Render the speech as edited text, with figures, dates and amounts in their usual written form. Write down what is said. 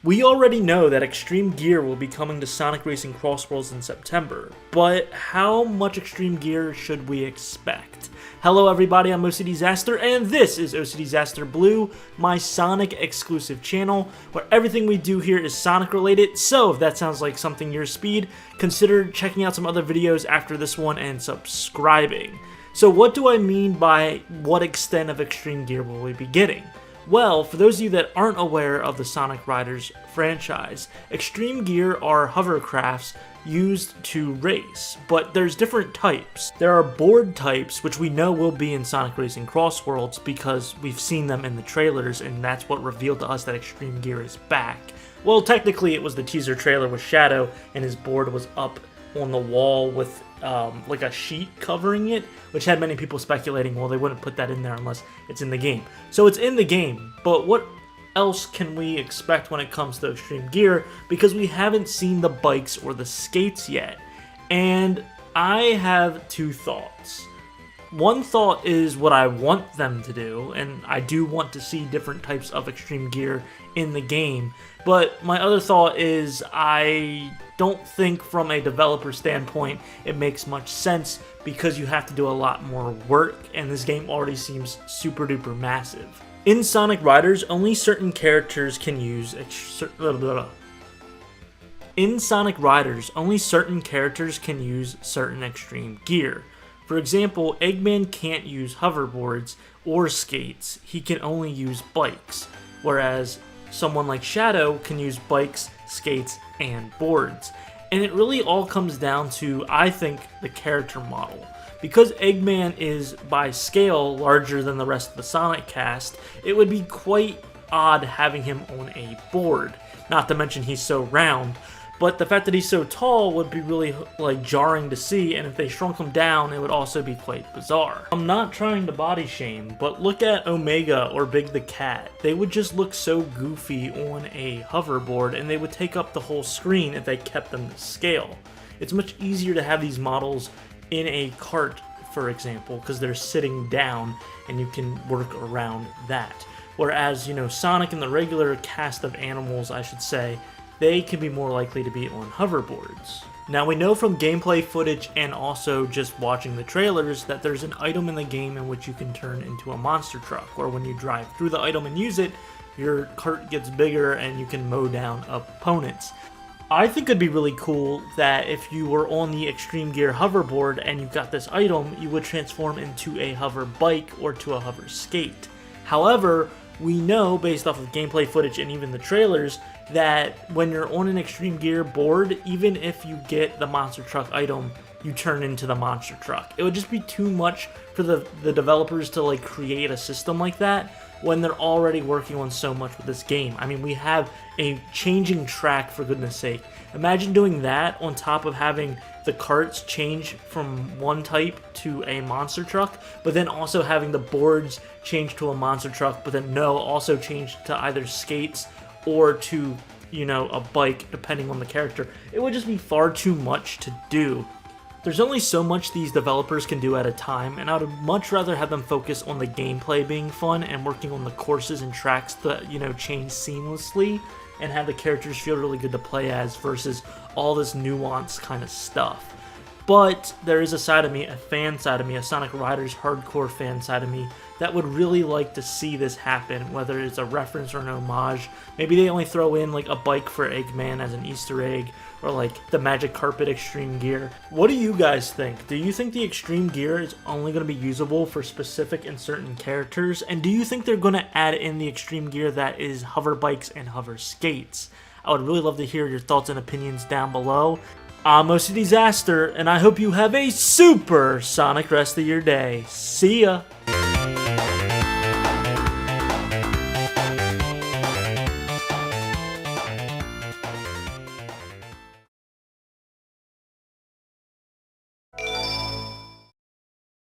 We already know that Extreme Gear will be coming to Sonic Racing CrossWorlds in September, but how much Extreme Gear should we expect? Hello everybody, I'm OCDsaster, and this is OCDsaster Blue, my Sonic exclusive channel, where everything we do here is Sonic related, so if that sounds like something your speed, consider checking out some other videos after this one and subscribing. So what do I mean by what extent of Extreme Gear will we be getting? Well, for those of you that aren't aware of the Sonic Riders franchise, Extreme Gear are hovercrafts used to race, but there's different types. There are board types, which we know will be in Sonic Racing CrossWorlds because we've seen them in the trailers, and that's what revealed to us that Extreme Gear is back. Well, technically it was the teaser trailer with Shadow, and his board was up on the wall with like a sheet covering it, which had many people speculating, well, they wouldn't put that in there unless it's in the game. So it's in the game, but what else can we expect when it comes to Extreme Gear? Because we haven't seen the bikes or the skates yet. And I have two thoughts. One thought is what I want them to do, and I do want to see different types of Extreme Gear in the game, but my other thought is I don't think from a developer standpoint it makes much sense because you have to do a lot more work, and this game already seems super duper massive. In Sonic Riders, only certain characters can use certain Extreme Gear. For example, Eggman can't use hoverboards or skates, he can only use bikes, whereas someone like Shadow can use bikes, skates, and boards. And it really all comes down to, I think, the character model. Because Eggman is, by scale, larger than the rest of the Sonic cast, it would be quite odd having him on a board. Not to mention he's so round. But the fact that he's so tall would be really jarring to see, and if they shrunk him down, it would also be quite bizarre. I'm not trying to body shame, but look at Omega or Big the Cat. They would just look so goofy on a hoverboard, and they would take up the whole screen if they kept them to scale. It's much easier to have these models in a cart, for example, because they're sitting down, and you can work around that. Whereas, you know, Sonic and the regular cast of animals, I should say, they can be more likely to be on hoverboards. Now we know from gameplay footage and also just watching the trailers that there's an item in the game in which you can turn into a monster truck, or when you drive through the item and use it, your cart gets bigger and you can mow down opponents. I think it'd be really cool that if you were on the Extreme Gear hoverboard and you got this item, you would transform into a hover bike or to a hover skate. However, we know, based off of gameplay footage and even the trailers, that when you're on an Extreme Gear board, even if you get the monster truck item, you turn into the monster truck. It would just be too much for the developers to create a system like that when they're already working on so much with this game. I mean, we have a changing track, for goodness sake. Imagine doing that on top of having the carts change from one type to a monster truck, but then also having the boards change to a monster truck, but then also change to either skates or to, you know, a bike, depending on the character. It would just be far too much to do. There's only so much these developers can do at a time, and I would much rather have them focus on the gameplay being fun and working on the courses and tracks that, you know, change seamlessly and have the characters feel really good to play as versus all this nuanced kind of stuff. But there is a side of me, a fan side of me, a Sonic Riders hardcore fan side of me that would really like to see this happen, whether it's a reference or an homage. Maybe they only throw in a bike for Eggman as an Easter egg, or the Magic Carpet Extreme Gear. What do you guys think? Do you think the Extreme Gear is only going to be usable for specific and certain characters? And do you think they're going to add in the Extreme Gear that is hover bikes and hover skates? I would really love to hear your thoughts and opinions down below. I'm OCDsaster, and I hope you have a super Sonic rest of your day. See ya!